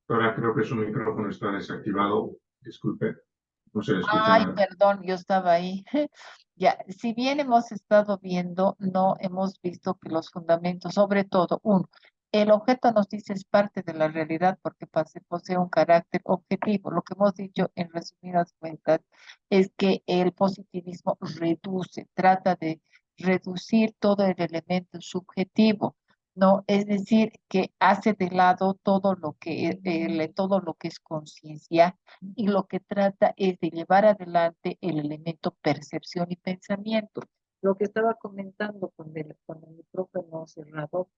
Ahora creo que su micrófono está desactivado. Disculpe, no se le escucha Ay, nada. perdón, yo estaba ahí. Ya, si bien hemos estado viendo, no hemos visto que los fundamentos, sobre todo, uno, el objeto nos dice es parte de la realidad porque posee un carácter objetivo. Lo que hemos dicho en resumidas cuentas es que el positivismo reduce, trata de reducir todo el elemento subjetivo. ¿No? Es decir, que hace de lado todo lo que es conciencia y lo que trata es de llevar adelante el elemento percepción y pensamiento. Lo que estaba comentando con el micrófono cerrado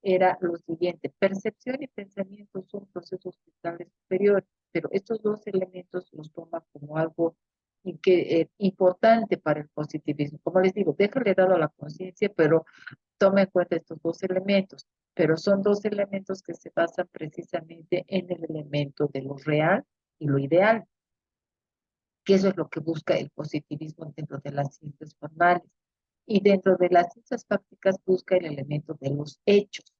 era lo siguiente: percepción y pensamiento son procesos mentales superiores, pero estos dos elementos los toma como algo importante para el positivismo. Como les digo, déjale dado a la conciencia, pero toma en cuenta estos dos elementos, pero son dos elementos que se basan precisamente en el elemento de lo real y lo ideal, que eso es lo que busca el positivismo dentro de las ciencias formales. Y dentro de las ciencias prácticas busca el elemento de los hechos.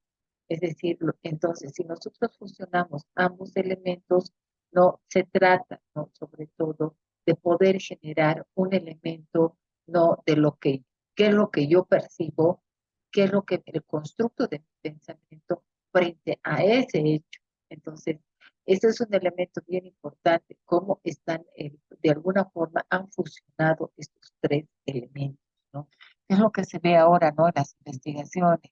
Es decir, entonces, si nosotros fusionamos ambos elementos, no se trata, ¿no? Sobre todo, de poder generar un elemento, no de qué es lo que yo percibo, qué es lo que el constructo de mi pensamiento frente a ese hecho. Entonces, ese es un elemento bien importante, cómo están, de alguna forma, han fusionado estos tres elementos, ¿no? Es lo que se ve ahora, ¿no? En las investigaciones.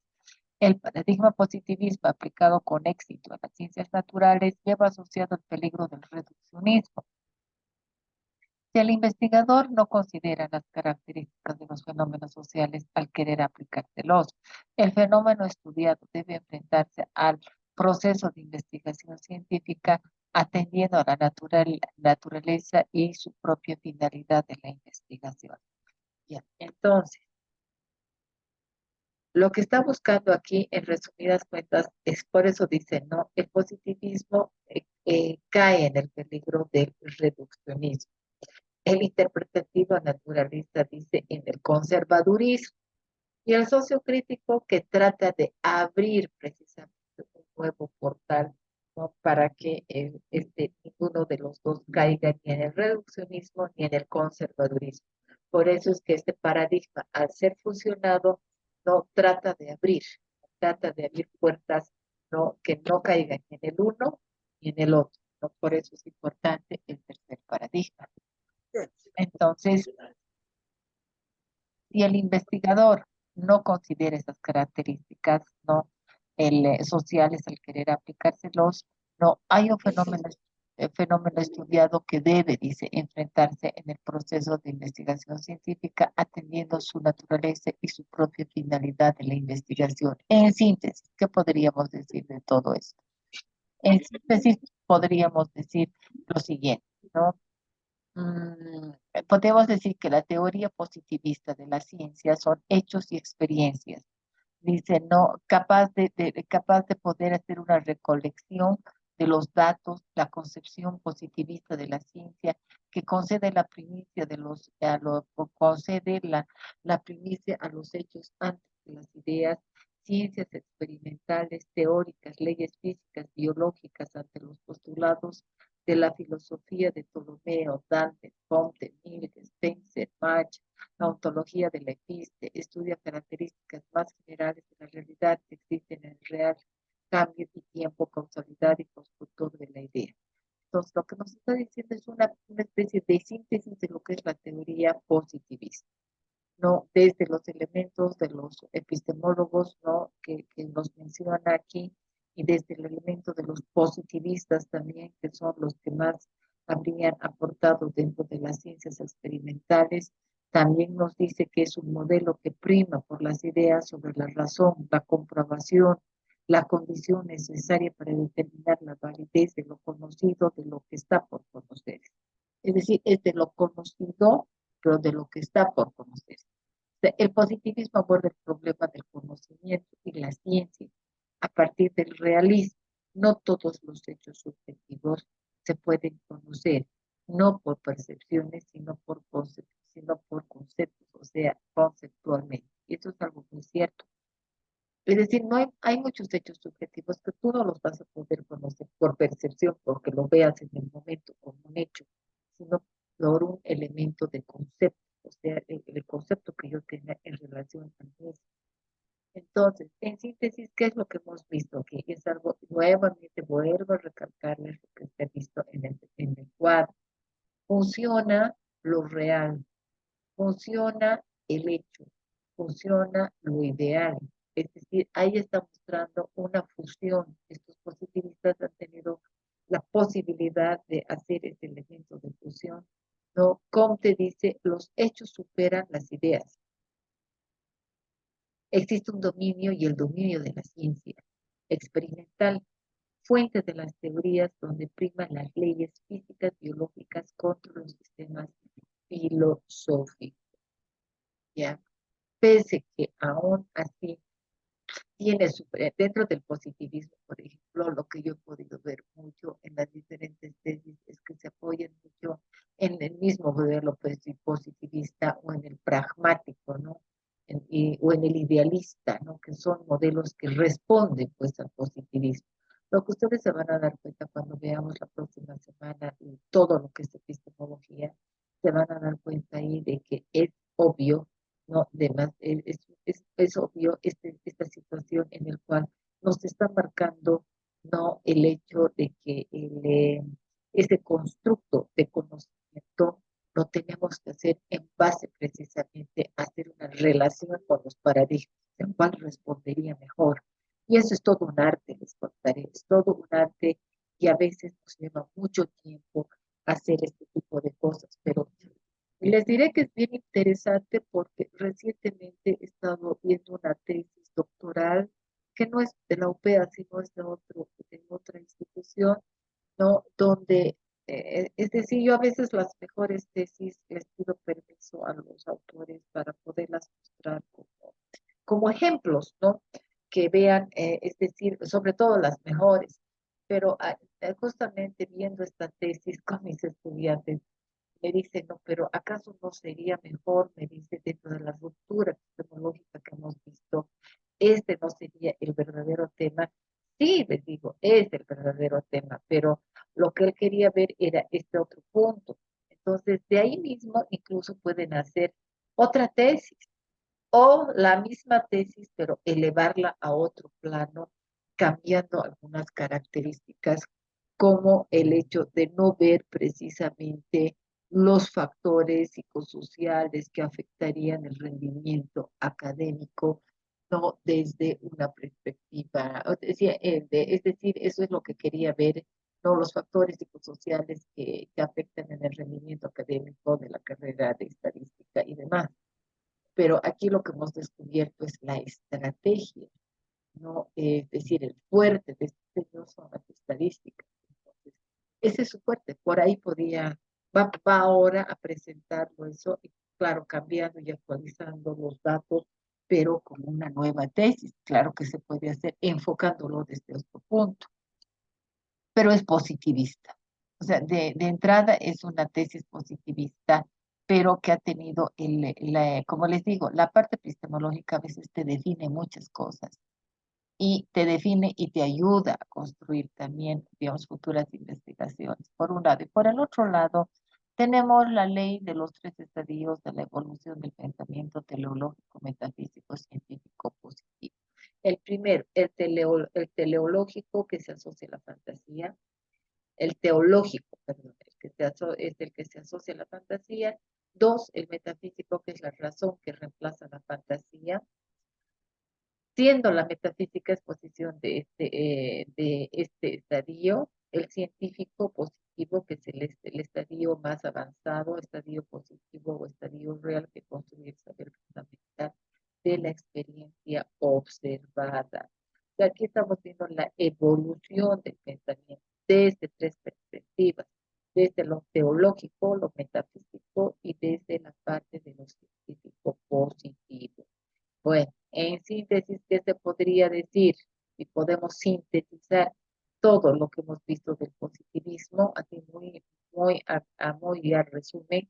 El paradigma positivismo aplicado con éxito a las ciencias naturales lleva asociado el peligro del reduccionismo. Si el investigador no considera las características de los fenómenos sociales al querer aplicárselos, el fenómeno estudiado debe enfrentarse al proceso de investigación científica atendiendo a la naturaleza y su propia finalidad de la investigación. Bien, entonces, lo que está buscando aquí, en resumidas cuentas, es por eso dice, ¿no? El positivismo cae en el peligro del reduccionismo. El interpretativo naturalista dice en el conservadurismo. Y el sociocrítico que trata de abrir precisamente un nuevo portal, ¿no? Para que ninguno de los dos caiga ni en el reduccionismo ni en el conservadurismo. Por eso es que este paradigma, al ser fusionado, no trata de abrir puertas, no, que no caigan ni en el uno ni en el otro, ¿no? Por eso es importante el tercer paradigma. Entonces, si el investigador no considera esas características, no sociales al querer aplicárselos, no hay un fenómeno estudiado que debe, dice, enfrentarse en el proceso de investigación científica, atendiendo su naturaleza y su propia finalidad de la investigación. En síntesis, ¿qué podríamos decir de todo esto? En síntesis, podríamos decir lo siguiente, ¿no? Mm, Podemos decir que la teoría positivista de la ciencia son hechos y experiencias. Dice, no, capaz de poder hacer una recolección de los datos, la concepción positivista de la ciencia, que concede la primicia concede la primicia a los hechos antes de las ideas, ciencias experimentales, teóricas, leyes físicas, biológicas ante los postulados de la filosofía de Ptolomeo, Dante, Comte, Mill, Spencer, Mach. La ontología de la episte estudia características más generales de la realidad que existen en el real cambio y tiempo, causalidad y constructor de la idea. Entonces, lo que nos está diciendo es una especie de síntesis de lo que es la teoría positivista, ¿no? Desde los elementos de los epistemólogos, ¿no? Que nos menciona aquí, y desde el elemento de los positivistas también, que son los que más habrían aportado dentro de las ciencias experimentales. También nos dice que es un modelo que prima por las ideas sobre la razón, la comprobación, la condición necesaria para determinar la validez de lo conocido, de lo que está por conocer. Es decir, es de lo conocido, pero de lo que está por conocer. El positivismo aborda el problema del conocimiento y la ciencia a partir del realismo. No todos los hechos subjetivos se pueden conocer, no por percepciones, sino por conceptos, o sea, conceptualmente. Y esto es algo muy cierto. Es decir, hay muchos hechos subjetivos que tú no los vas a poder conocer por percepción, porque lo veas en el momento como un hecho, sino por un elemento de concepto, o sea, el concepto que yo tenga en relación a eso. Entonces, en síntesis, ¿qué es lo que hemos visto aquí? Es algo, nuevamente vuelvo a recalcarles lo que se ha visto en el cuadro. Funciona lo real, funciona el hecho, funciona lo ideal. Es decir, ahí está mostrando una fusión. Estos positivistas han tenido la posibilidad de hacer este elemento de fusión. ¿No? Comte dice, los hechos superan las ideas. Existe un dominio y el dominio de la ciencia experimental, fuente de las teorías donde priman las leyes físicas, biológicas contra los sistemas filosóficos. ¿Ya? Pese que aún así tiene dentro del positivismo, por ejemplo, lo que yo he podido ver mucho en las diferentes tesis es que se apoyan mucho en el mismo modelo positivista o en el pragmático, ¿no? O en el idealista, ¿no? Que son modelos que responden pues al positivismo. Lo que ustedes se van a dar cuenta cuando veamos la próxima semana y todo lo que es epistemología, se van a dar cuenta ahí de que es obvio, ¿no? Es obvio esta situación en el cual nos está marcando, ¿no? El hecho de que ese constructo de conocimiento lo tenemos que hacer en base precisamente a hacer una relación con los paradigmas, en cuál respondería mejor. Y eso es todo un arte, les contaré, es todo un arte y a veces nos lleva mucho tiempo hacer este tipo de cosas, pero les diré que es bien interesante porque recientemente he estado viendo una tesis doctoral que no es de la UPEA, sino es de otra institución, ¿no? Donde, es decir, yo a veces las mejores tesis les pido permiso a los autores para poderlas mostrar como ejemplos, ¿no? Que vean, es decir, sobre todo las mejores. Pero justamente viendo esta tesis con mis estudiantes, me dice, no, pero ¿acaso no sería mejor, me dice, dentro de la ruptura epistemológica que hemos visto, este no sería el verdadero tema? Sí, les digo, es el verdadero tema, pero lo que él quería ver era este otro punto. Entonces, de ahí mismo incluso pueden hacer otra tesis o la misma tesis, pero elevarla a otro plano, cambiando algunas características, como el hecho de no ver precisamente los factores psicosociales que afectarían el rendimiento académico, no desde una perspectiva, es decir, eso es lo que quería ver, no los factores psicosociales que afectan en el rendimiento académico de la carrera de estadística y demás. Pero aquí lo que hemos descubierto es la estrategia, ¿no? Es decir, el fuerte de este señor son las estadísticas. Entonces, ese es su fuerte. Por ahí va ahora a presentarlo eso, y claro, cambiando y actualizando los datos, pero como una nueva tesis. Claro que se puede hacer enfocándolo desde otro punto, pero es positivista. O sea, de entrada es una tesis positivista, pero que ha tenido, como les digo, la parte epistemológica a veces te define muchas cosas y te define y te ayuda a construir también, digamos, futuras investigaciones, por un lado. Y por el otro lado, tenemos la ley de los tres estadios de la evolución del pensamiento teleológico, metafísico, científico, positivo. El primero, el teleológico que se asocia a la fantasía, el teológico, perdón, es el que se asocia a la fantasía. Dos, el metafísico, que es la razón que reemplaza la fantasía, siendo la metafísica exposición de este estadio, el científico positivo, que es el estadio más avanzado, estadio positivo o estadio real, que construye el saber fundamental de la experiencia observada. O sea, aquí estamos viendo la evolución del pensamiento desde tres perspectivas, desde lo teológico, lo metafísico y desde la parte de lo científico positivo. Bueno, en síntesis, ¿qué se podría decir? Si podemos sintetizar todo lo que hemos visto del positivismo, así muy al resumen,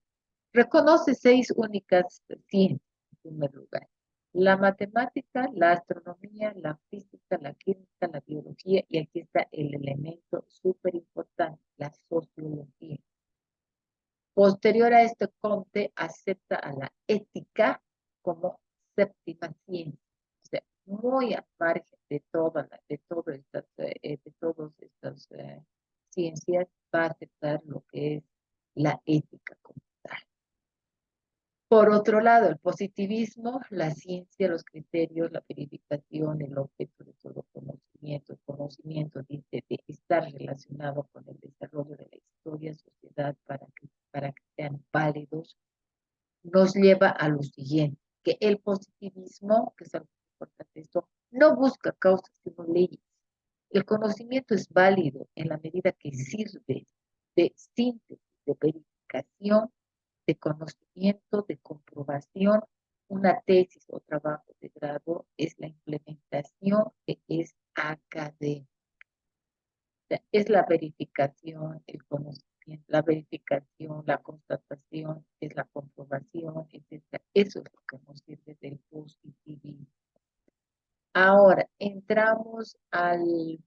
reconoce seis únicas ciencias, en primer lugar. La matemática, la astronomía, la física, la química, la biología, y aquí está el elemento súper importante, la sociología. Posterior a esto, Comte acepta a la ética como séptima ciencia, o sea, muy al margen de de todas estas ciencias, va a aceptar lo que es la ética como tal. Por otro lado, el positivismo, la ciencia, los criterios, la verificación, el objeto de todo conocimiento. El conocimiento dice de estar relacionado con el desarrollo de la historia, sociedad, para que sean válidos, nos lleva a lo siguiente, que el positivismo, que es algo importante esto, no busca causas sino leyes. El conocimiento es válido en la medida que sirve de síntesis, de verificación, de conocimiento, de comprobación. Una tesis o trabajo de grado es la implementación que es académica. O sea, es la verificación, el conocimiento, la verificación, la constatación, es la comprobación, etc. Eso es lo que nos sirve del positivismo. Ahora, entramos al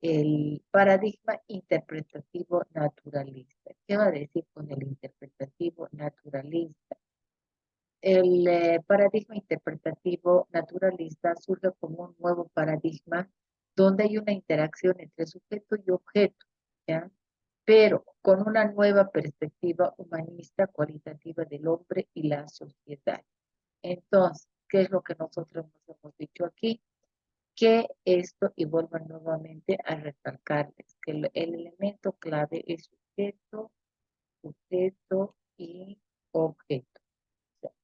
el paradigma interpretativo naturalista. ¿Qué va a decir con el interpretativo naturalista? El paradigma interpretativo naturalista surge como un nuevo paradigma donde hay una interacción entre sujeto y objeto, ¿ya? Pero con una nueva perspectiva humanista cualitativa del hombre y la sociedad. Entonces, ¿qué es lo que nosotros nos hemos dicho aquí? Que esto, y vuelvo nuevamente a recalcarles, que el elemento clave es sujeto, sujeto y objeto.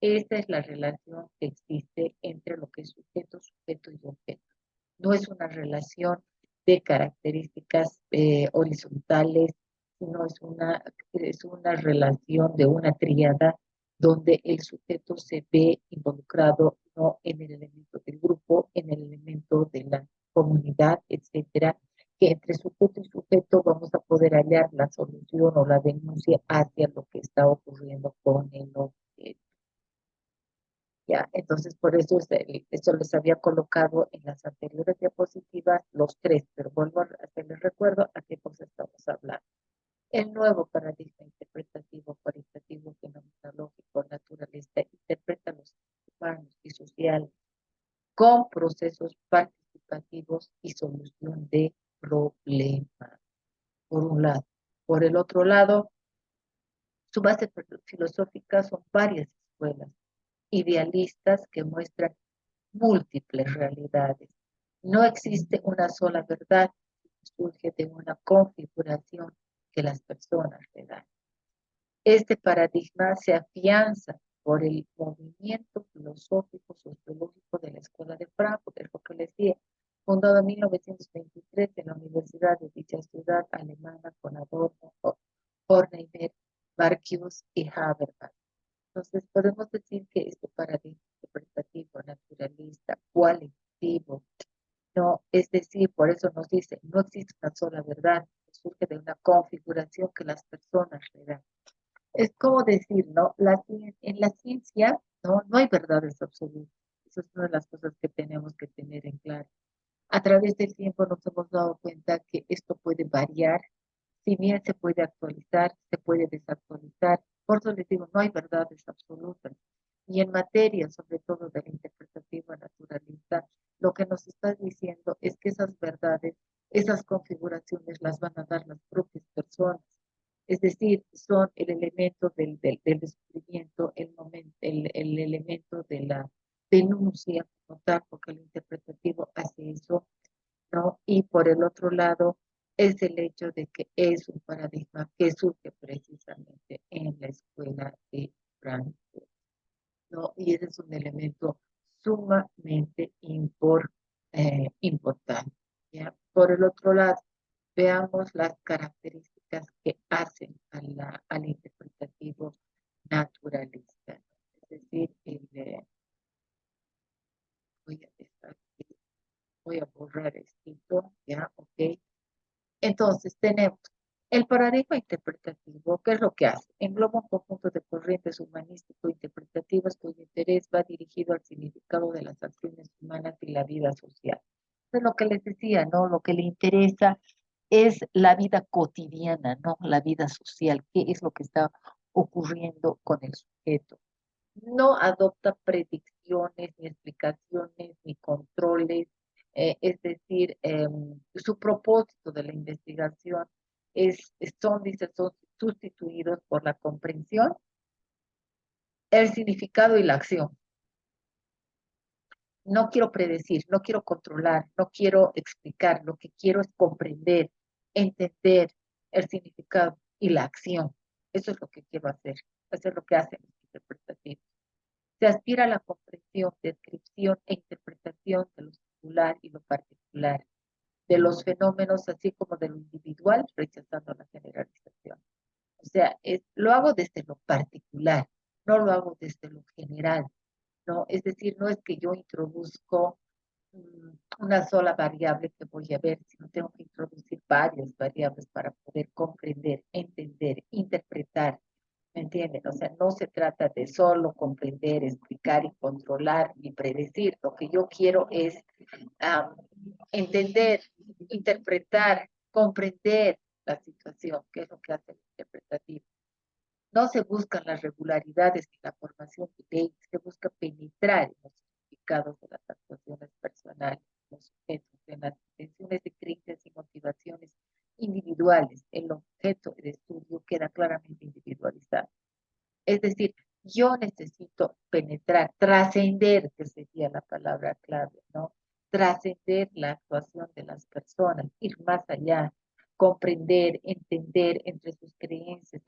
Esta es la relación que existe entre lo que es sujeto, sujeto y objeto. No es una relación de características horizontales, sino es una relación de una tríada donde el sujeto se ve involucrado no en el elemento del grupo, en el elemento de la comunidad, etcétera, que entre sujeto y sujeto vamos a poder hallar la solución o la denuncia hacia lo que está ocurriendo con el objeto. ¿Ya? Entonces, por eso esto les había colocado en las anteriores diapositivas los tres, pero vuelvo a hacerles recuerdo a qué cosa estamos hablando. El nuevo paradigma interpretativo, cualitativo, fenomenológico, naturalista, interpreta los humanos y sociales con procesos participativos y solución de problemas, por un lado. Por el otro lado, su base filosófica son varias escuelas idealistas que muestran múltiples realidades. No existe una sola verdad, surge de una configuración que las personas le dan. Este paradigma se afianza por el movimiento filosófico sociológico de la Escuela de Frankfurt, es lo que les decía, fundado en 1923 en la Universidad de dicha ciudad alemana con Adorno, Horkheimer, Marcuse y Habermas. Entonces, podemos decir que este paradigma interpretativo, naturalista, cualitativo, no, es decir, por eso nos dice, no existe una sola verdad, surge de una configuración que las personas le dan. Es como decir, ¿no? En la ciencia, ¿no? No hay verdades absolutas. Esa es una de las cosas que tenemos que tener en claro. A través del tiempo nos hemos dado cuenta que esto puede variar, si bien se puede actualizar, se puede desactualizar. Por eso les digo, no hay verdades absolutas. Y en materia, sobre todo de la interpretativa naturalista, lo que nos está diciendo es que esas verdades, esas configuraciones las van a dar las propias personas. Es decir, son el elemento del descubrimiento, el elemento de la denuncia como tal, porque el interpretativo hace eso, ¿no? Y por el otro lado, es el hecho de que es un paradigma que surge precisamente en la escuela de Frankfurt, ¿no? Y ese es un elemento sumamente importante, ¿ya? Por el otro lado, veamos las características que hacen al interpretativo naturalista, ¿no? Es decir, voy a dejar voy a borrar esto, ¿ya? Ok. Entonces, tenemos El paradigma interpretativo, ¿qué es lo que hace? Engloba un conjunto de corrientes humanístico-interpretativas cuyo interés va dirigido al significado de las acciones humanas y la vida social. Es lo que les decía, ¿no? Lo que le interesa es la vida cotidiana, ¿no? La vida social, qué es lo que está ocurriendo con el sujeto. No adopta predicciones, ni explicaciones, ni controles, es decir, su propósito de la investigación dice, son sustituidos por la comprensión, el significado y la acción. No quiero predecir, no quiero controlar, no quiero explicar, lo que quiero es comprender, entender el significado y la acción. Eso es lo que quiero hacer, eso es lo que hacen los interpretativos. Se aspira a la comprensión, descripción e interpretación de lo singular y lo particular, de los fenómenos así como de lo individual, rechazando la generalización. O sea, lo hago desde lo particular, no lo hago desde lo general, ¿no? Es decir, no es que yo introduzco una sola variable que voy a ver, sino tengo que introducir varias variables para poder comprender, entender, interpretar. ¿Me entienden? O sea, no se trata de solo comprender, explicar y controlar ni predecir. Lo que yo quiero es um, entender, interpretar, comprender la situación, que es lo que hace el interpretativo. No se buscan las regularidades ni la formación de leyes, se busca penetrar en los significados de las actuaciones personales, los sujetos, en las intenciones de creencias y motivaciones individuales. El objeto de estudio queda claramente individualizado. Es decir, yo necesito penetrar, trascender, que sería la palabra clave, ¿no? Trascender la actuación de las personas, ir más allá, comprender, entender entre sus creencias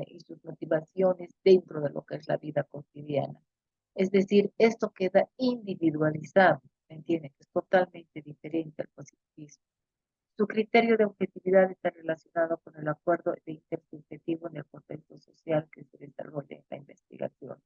y sus motivaciones dentro de lo que es la vida cotidiana. Es decir, esto queda individualizado, ¿me entienden? Es totalmente diferente al positivismo. Su criterio de objetividad está relacionado con el acuerdo de intersubjetivo en el contexto social que se desarrolla en la investigación.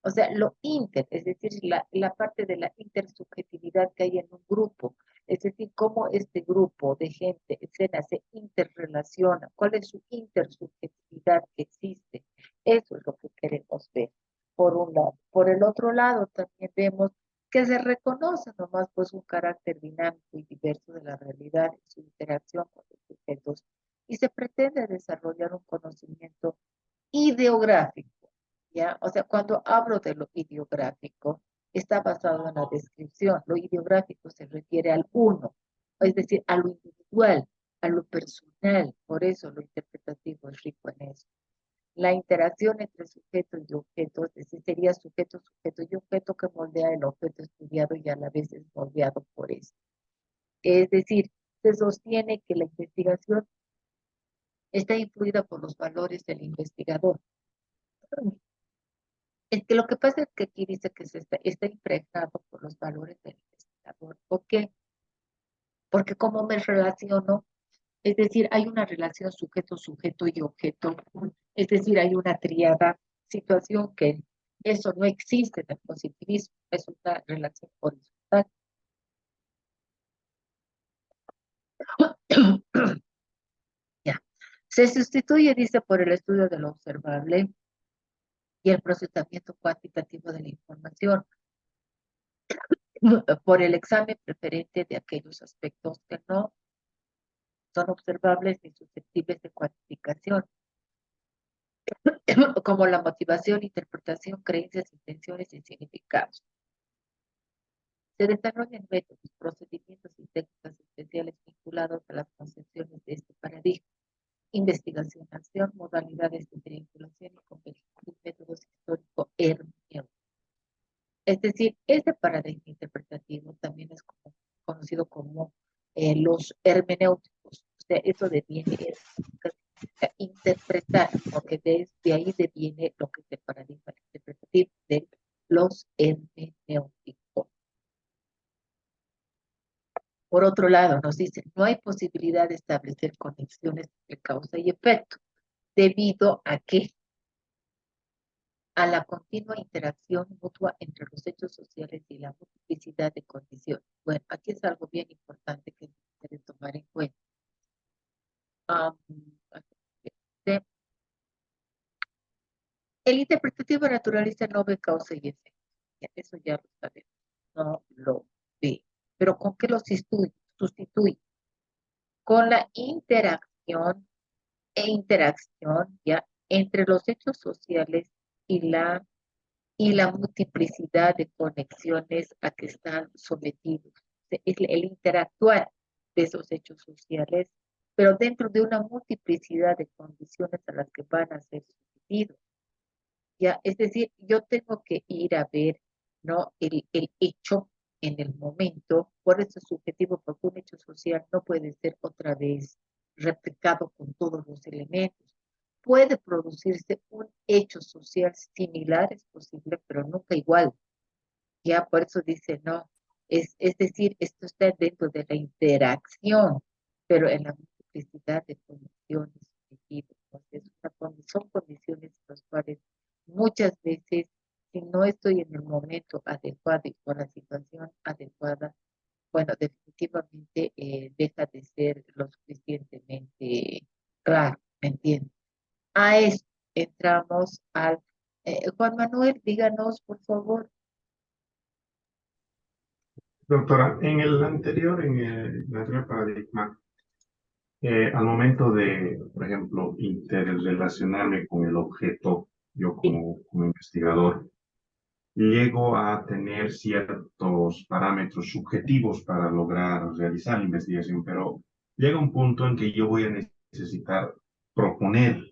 O sea, lo inter, es decir, la parte de la intersubjetividad que hay en un grupo, es decir, cómo este grupo de gente, etcétera, se interrelaciona, cuál es su intersubjetividad que existe. Eso es lo que queremos ver, por un lado. Por el otro lado, también vemos que se reconoce nomás pues un carácter dinámico y diverso de la realidad en su interacción con los sujetos y se pretende desarrollar un conocimiento ideográfico. ¿Ya? O sea, cuando hablo de lo ideográfico, está basado en la descripción. Lo ideográfico se refiere al uno, es decir, a lo individual, a lo personal. Por eso lo interpretativo es rico en eso. La interacción entre sujeto y objeto, es decir, sería sujeto, sujeto y objeto que moldea el objeto estudiado y a la vez es moldeado por eso. Es decir, se sostiene que la investigación está influida por los valores del investigador. Es que lo que pasa es que aquí dice que está impregnado por los valores del investigador. ¿Por qué? Porque cómo me relaciono, es decir, hay una relación sujeto, sujeto y objeto. Es decir, hay una triada, situación que eso no existe en el positivismo, es una relación horizontal. Ya. Se sustituye, dice, por el estudio de lo observable y el procesamiento cuantitativo de la información, por el examen preferente de aquellos aspectos que no son observables y susceptibles de cuantificación, como la motivación, interpretación, creencias, intenciones y significados. Se desarrollan métodos, procedimientos y técnicas especiales vinculados a las concepciones de este paradigma. Investigación, acción, modalidades de triangulación y complejidad, métodos históricos hermenéuticos. Es decir, este paradigma interpretativo también es conocido como los hermenéuticos. O sea, eso deviene interpretar, porque de ahí deviene lo que es el paradigma interpretativo de los hermenéuticos. Por otro lado, nos dicen, no hay posibilidad de establecer conexiones entre causa y efecto, debido a que a la continua interacción mutua entre los hechos sociales y la multiplicidad de condiciones. Bueno, aquí es algo bien importante que debe tomar en cuenta. am, de- el interpretativo naturalista no ve causa y efecto. Ya, eso ya lo sabemos. No lo ve. Pero ¿con qué lo sustituye? Sustituye con la interacción ya entre los hechos sociales y la multiplicidad de conexiones a que están sometidos. Es el interactuar de esos hechos sociales, pero dentro de una multiplicidad de condiciones a las que van a ser sometidos. ¿Ya? Es decir, yo tengo que ir a ver, ¿no? El hecho en el momento, por eso es subjetivo, porque un hecho social no puede ser otra vez replicado con todos los elementos. Puede producirse un hecho social similar, es posible, pero nunca igual. Ya por eso dice, no, es decir, esto está dentro de la interacción, pero en la multiplicidad de condiciones subjetivas. Entonces, son condiciones en las cuales muchas veces, si no estoy en el momento adecuado y con la situación adecuada, bueno, definitivamente deja de ser lo suficientemente claro, ¿me entiendes? A esto entramos al... Juan Manuel, díganos, por favor. Doctora, en el anterior paradigma, al momento de, por ejemplo, interrelacionarme con el objeto, yo Sí. como investigador, llego a tener ciertos parámetros subjetivos para lograr realizar la investigación, pero llega un punto en que yo voy a necesitar proponer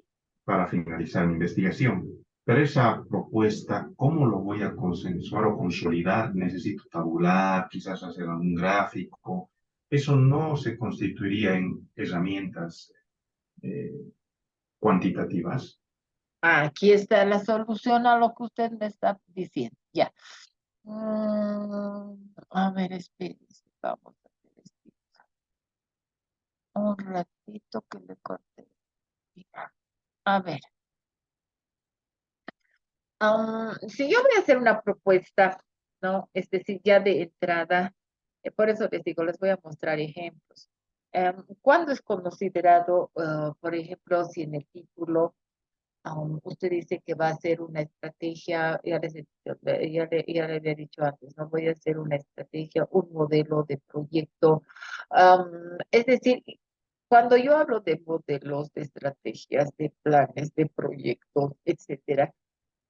para finalizar mi investigación. Pero esa propuesta, ¿cómo lo voy a consensuar o consolidar? Necesito tabular, quizás hacer algún gráfico. Eso no se constituiría en herramientas eh, cuantitativas. Aquí está la solución a lo que usted me está diciendo. Ya. A ver, espérense, vamos a hacer esto. Un ratito que le corté. Mira, a ver, si yo voy a hacer una propuesta, ¿no? Es decir, ya de entrada, por eso les digo, les voy a mostrar ejemplos. ¿Cuándo es considerado, por ejemplo, si en el título usted dice que va a hacer una estrategia, ya le había dicho antes, no voy a hacer una estrategia, un modelo de proyecto. Es decir, cuando yo hablo de modelos, de estrategias, de planes, de proyectos, etcétera,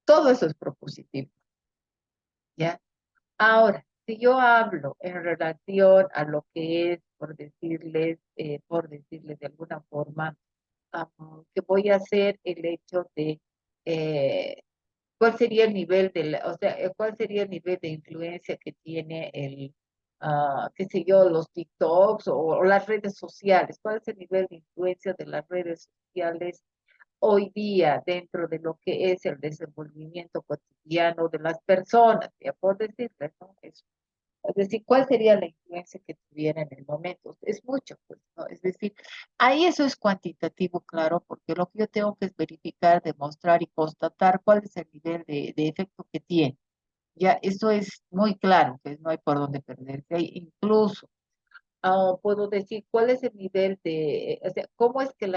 todo eso es propositivo, ¿ya? Ahora, si yo hablo en relación a lo que es, por decirles de alguna forma, que voy a hacer el hecho de eh, cuál sería el nivel o sea, cuál sería el nivel de influencia que tiene qué sé yo, los TikToks o las redes sociales, cuál es el nivel de influencia de las redes sociales hoy día dentro de lo que es el desenvolvimiento cotidiano de las personas, ya por decirles, ¿no? Eso. Es decir, ¿cuál sería la influencia que tuviera en el momento? Es mucho, pues, ¿no? Es decir, ahí eso es cuantitativo, claro, porque lo que yo tengo que es verificar, demostrar y constatar cuál es el nivel de efecto que tiene. Ya, eso es muy claro, pues no hay por dónde perderse. Incluso puedo decir cuál es el nivel o sea, cómo es que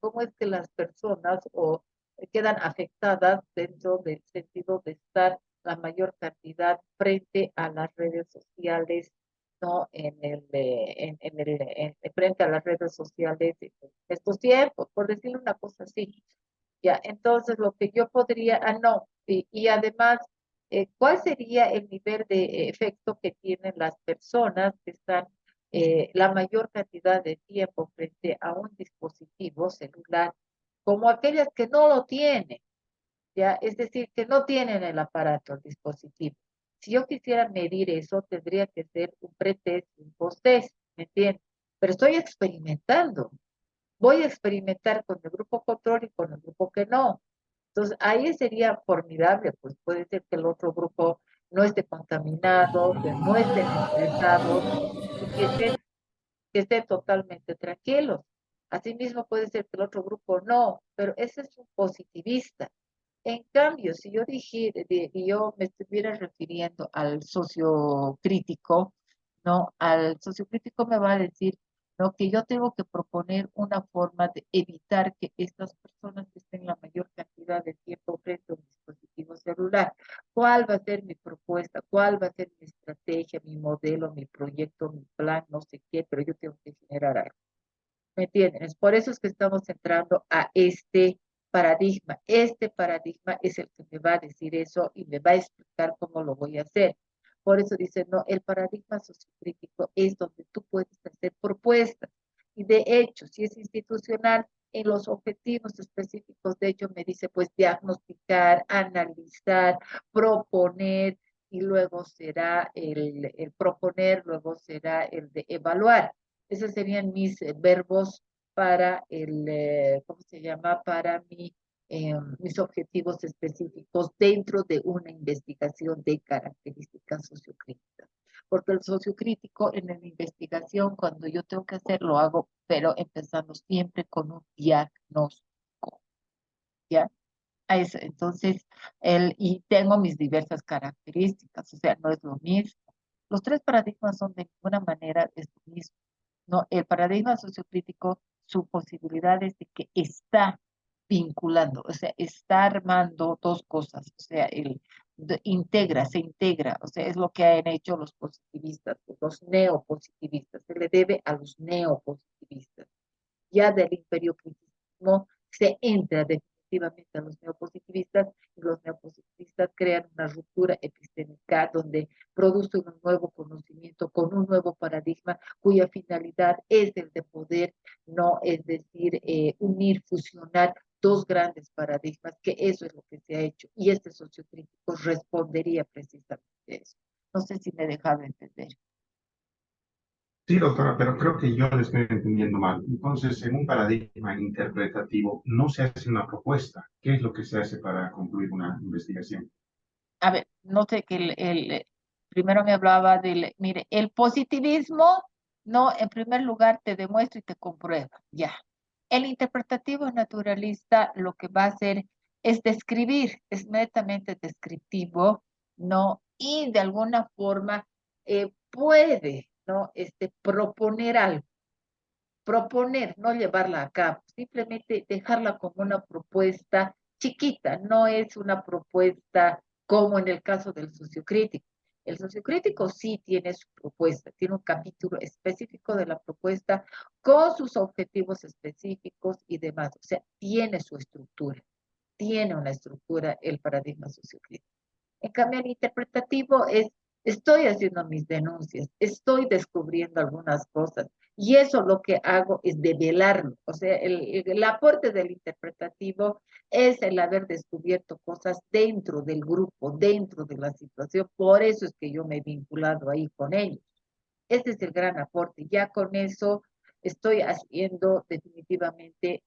cómo es que las personas quedan afectadas dentro del sentido de estar la mayor cantidad frente a las redes sociales, ¿no? Frente a las redes sociales en estos tiempos, por decir una cosa así. Ya, entonces lo que yo podría, no, y además, ¿cuál sería el nivel de efecto que tienen las personas que están la mayor cantidad de tiempo frente a un dispositivo celular, como aquellas que no lo tienen, ¿ya? Es decir, que no tienen el aparato, el dispositivo? Si yo quisiera medir eso, tendría que ser un pretest, un post-test, ¿me entiendes? Pero estoy experimentando. Voy a experimentar con el grupo control y con el grupo que no. Entonces, ahí sería formidable, pues puede ser que el otro grupo no esté contaminado, que no estén estresados y que estén totalmente tranquilos. Asimismo, puede ser que el otro grupo no, pero ese es un positivista. En cambio, si yo y yo me estuviera refiriendo al socio crítico, ¿no? Al socio crítico me va a decir, ¿no? Que yo tengo que proponer una forma de evitar que estas personas estén la mayor cantidad de tiempo frente a un dispositivo celular. ¿Cuál va a ser mi propuesta? ¿Cuál va a ser mi estrategia, mi modelo, mi proyecto, mi plan, no sé qué, pero yo tengo que generar algo? ¿Me entiendes? Por eso es que estamos entrando a este paradigma. Este paradigma es el que me va a decir eso y me va a explicar cómo lo voy a hacer. Por eso dice, no, el paradigma sociocrítico es donde tú puedes hacer propuestas. Y de hecho, si es institucional, en los objetivos específicos, de hecho, me dice, pues, diagnosticar, analizar, proponer, y luego será el proponer, luego será el de evaluar. Esos serían mis verbos para ¿cómo se llama? Para mis objetivos específicos dentro de una investigación de características sociocríticas. Porque el sociocrítico en la investigación, cuando yo tengo que hacer, lo hago, pero empezando siempre con un diagnóstico, ¿ya? Entonces, y tengo mis diversas características, o sea, no es lo mismo. Los tres paradigmas son de ninguna manera es lo mismo. ¿No? El paradigma sociocrítico, su posibilidad es de que está vinculando, o sea, está armando dos cosas, o sea, se integra, o sea, es lo que han hecho los positivistas, los neopositivistas, se le debe a los neopositivistas. Ya del imperio criticismo se entra definitivamente a los neopositivistas y los neopositivistas crean una ruptura epistémica donde producen un nuevo conocimiento con un nuevo paradigma cuya finalidad es el de poder, no es decir, unir, fusionar dos grandes paradigmas, que eso es lo que se ha hecho y este sociocrítico respondería precisamente a eso. No sé si me he dejado entender. Sí, doctora, pero creo que yo le estoy entendiendo mal. Entonces, en un paradigma interpretativo no se hace una propuesta. ¿Qué es lo que se hace para concluir una investigación? A ver, no sé que primero me hablaba mire, el positivismo, no, en primer lugar te demuestra y te comprueba, ya. El interpretativo naturalista lo que va a hacer es describir, es netamente descriptivo, ¿no? Y de alguna forma puede, ¿no? Proponer algo, proponer, no llevarla a cabo, simplemente dejarla como una propuesta chiquita, no es una propuesta como en el caso del sociocrítico. El sociocrítico sí tiene su propuesta, tiene un capítulo específico de la propuesta con sus objetivos específicos y demás, o sea, tiene su estructura, tiene una estructura el paradigma sociocrítico. En cambio, el interpretativo es, estoy haciendo mis denuncias, estoy descubriendo algunas cosas, y eso lo que hago es develarlo. O sea, el aporte del interpretativo es el haber descubierto cosas dentro del grupo, dentro de la situación. Por eso es que yo me he vinculado ahí con ellos. Este es el gran aporte. Ya con eso estoy haciendo definitivamente,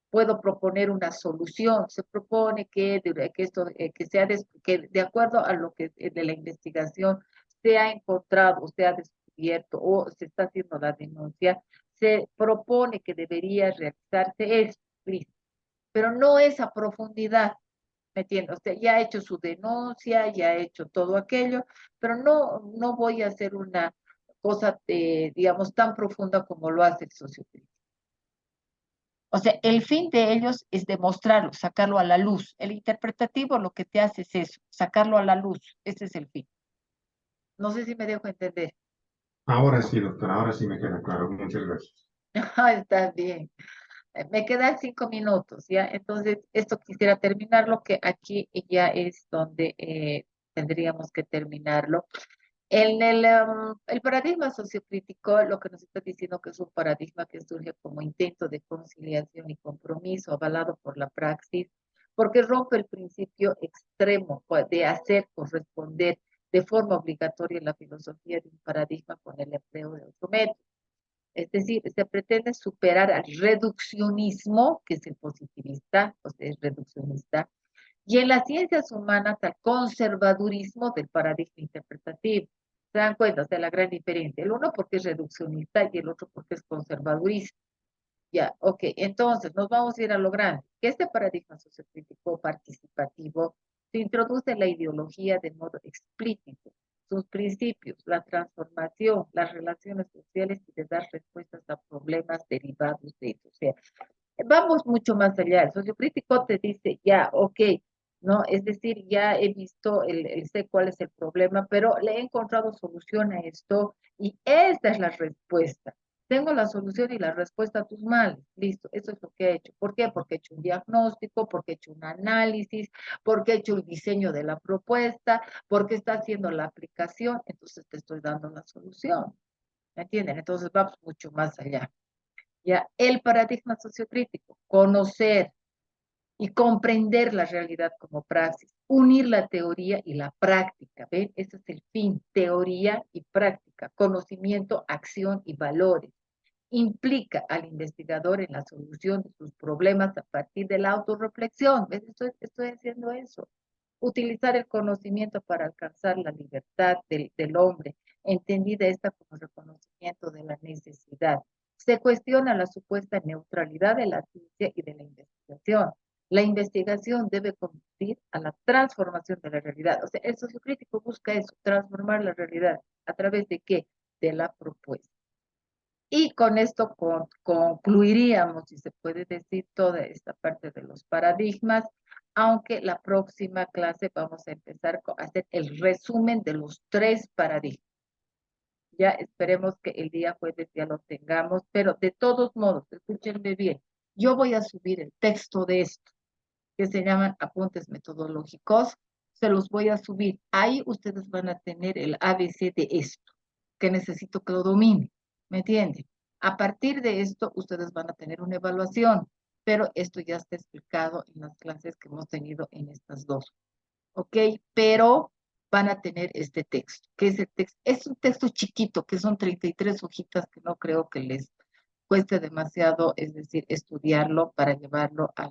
puedo proponer una solución. Se propone que esto, que sea, que de acuerdo a lo que de la investigación se ha encontrado, se ha descubierto o se está haciendo la denuncia, se propone que debería realizarse esto, listo. Pero no es a profundidad. ¿Me entiendes? O sea, ya ha hecho su denuncia, ya ha hecho todo aquello, pero no voy a hacer una cosa, digamos, tan profunda como lo hace el sociocrítico. O sea, el fin de ellos es demostrarlo, sacarlo a la luz. El interpretativo lo que te hace es eso, sacarlo a la luz. Ese es el fin. No sé si me dejo entender. Ahora sí, doctora, ahora sí me queda claro. Muchas gracias. Está bien. Me quedan 5 minutos, ¿ya? Entonces, esto quisiera terminarlo, que aquí ya es donde tendríamos que terminarlo. El paradigma sociocrítico, lo que nos está diciendo que es un paradigma que surge como intento de conciliación y compromiso avalado por la praxis, porque rompe el principio extremo pues, de hacer corresponder de forma obligatoria la filosofía de un paradigma con el empleo de otro método. Es decir, se pretende superar al reduccionismo, que es el positivista, o sea, es reduccionista, y en las ciencias humanas al conservadurismo del paradigma interpretativo. ¿Se dan cuenta? O sea, la gran diferencia. El uno porque es reduccionista y el otro porque es conservadurista. Ya, ok. Entonces, nos vamos a ir a lo grande. Que este paradigma sociocrítico participativo se introduce en la ideología de modo explícito. sus principios, la transformación, las relaciones sociales y de dar respuestas a problemas derivados de eso. O sea, vamos mucho más allá. El sociocrítico te dice, ya, ok, ¿no? Es decir, ya he visto, sé cuál es el problema, pero le he encontrado solución a esto y esta es la respuesta. Tengo la solución y la respuesta a tus males. Listo, eso es lo que he hecho. ¿Por qué? Porque he hecho un diagnóstico, porque he hecho un análisis, porque he hecho el diseño de la propuesta, porque está haciendo la aplicación, entonces te estoy dando la solución. ¿Me entienden? Entonces vamos mucho más allá. Ya, el paradigma sociocrítico, conocer y comprender la realidad como praxis, unir la teoría y la práctica, ¿ven? Ese es el fin, teoría y práctica, conocimiento, acción y valores. Implica al investigador en la solución de sus problemas a partir de la autorreflexión, ¿ves? Estoy haciendo eso. Utilizar el conocimiento para alcanzar la libertad del hombre, entendida esta como reconocimiento de la necesidad. Se cuestiona la supuesta neutralidad de la ciencia y de la investigación. La investigación debe conducir a la transformación de la realidad. O sea, el sociocrítico busca eso, transformar la realidad. ¿A través de qué? De la propuesta. Y con esto concluiríamos, si se puede decir, toda esta parte de los paradigmas, aunque la próxima clase vamos a empezar a hacer el resumen de los tres paradigmas. Ya esperemos que el día jueves ya lo tengamos, pero de todos modos, escúchenme bien, yo voy a subir el texto de esto, que se llaman apuntes metodológicos, se los voy a subir. Ahí ustedes van a tener el ABC de esto, que necesito que lo dominen, ¿me entienden? A partir de esto, ustedes van a tener una evaluación, pero esto ya está explicado en las clases que hemos tenido en estas dos, ¿ok? Pero van a tener este texto, que es el texto, es un texto chiquito, que son 33 hojitas que no creo que les cueste demasiado, es decir, estudiarlo para llevarlo a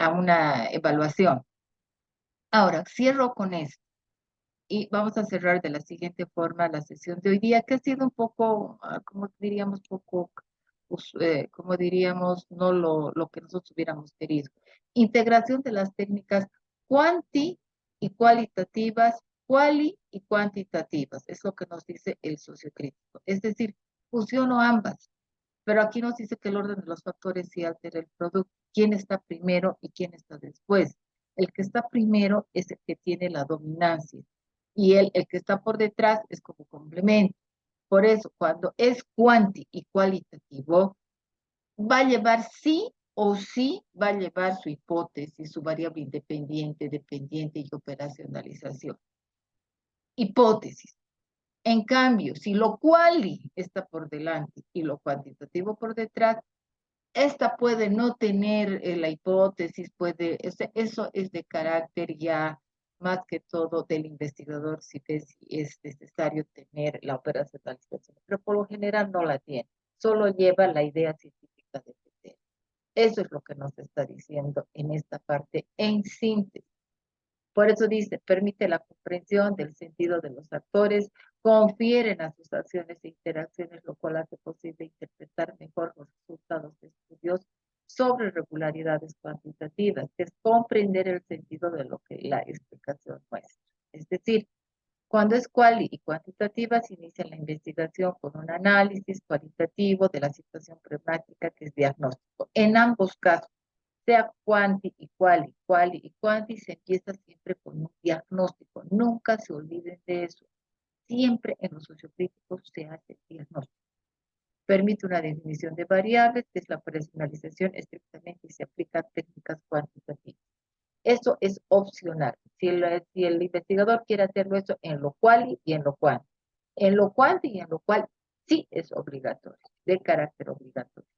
una evaluación. Ahora, cierro con esto y vamos a cerrar de la siguiente forma la sesión de hoy día, que ha sido un poco, como diríamos, poco, pues, como diríamos, no lo que nosotros hubiéramos querido. Integración de las técnicas cuanti y cualitativas, quali y cuantitativas, es lo que nos dice el sociocrítico. Es decir, fusiono ambas, pero aquí nos dice que el orden de los factores sí altera el producto. ¿Quién está primero y quién está después? El que está primero es el que tiene la dominancia y el que está por detrás es como complemento. Por eso, cuando es cuanti y cualitativo, va a llevar sí o sí, va a llevar su hipótesis, su variable independiente, dependiente y operacionalización. Hipótesis. En cambio, si lo quali está por delante y lo cuantitativo por detrás, esta puede no tener la hipótesis, eso es de carácter ya más que todo del investigador, si es necesario tener la operacionalización, pero por lo general no la tiene, solo lleva la idea científica de meter. Eso es lo que nos está diciendo en esta parte en síntesis. Por eso dice, permite la comprensión del sentido de los actores, confieren a sus acciones e interacciones, lo cual hace posible interpretar mejor los resultados de estudios sobre regularidades cuantitativas, que es comprender el sentido de lo que la explicación muestra. Es decir, cuando es cuali y cuantitativa, se inicia la investigación con un análisis cualitativo de la situación pragmática que es diagnóstico. En ambos casos, sea quali y cuanti, se empieza siempre con un diagnóstico. Nunca se olviden de eso. Siempre en los sociocríticos se hace diagnóstico. Permite una definición de variables, que es la personalización estrictamente y se aplican técnicas cuantitativas. Eso es opcional. Si el investigador quiere hacerlo eso en lo cual y en lo cuanti. En lo cuanti y en lo cual sí es obligatorio, de carácter obligatorio.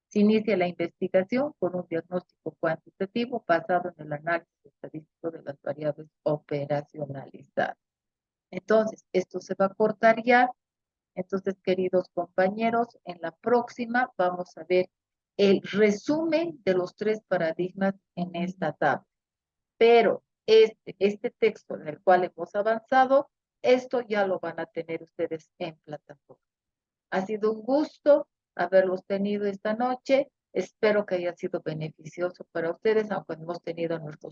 Se inicia la investigación con un diagnóstico cuantitativo basado en el análisis estadístico de las variables operacionalizadas. Entonces, esto se va a cortar ya. Entonces, queridos compañeros, en la próxima vamos a ver el resumen de los tres paradigmas en esta tabla. Pero este texto en el cual hemos avanzado, esto ya lo van a tener ustedes en plataforma. Ha sido un gusto haberlos tenido esta noche. Espero que haya sido beneficioso para ustedes, aunque hemos tenido nuestros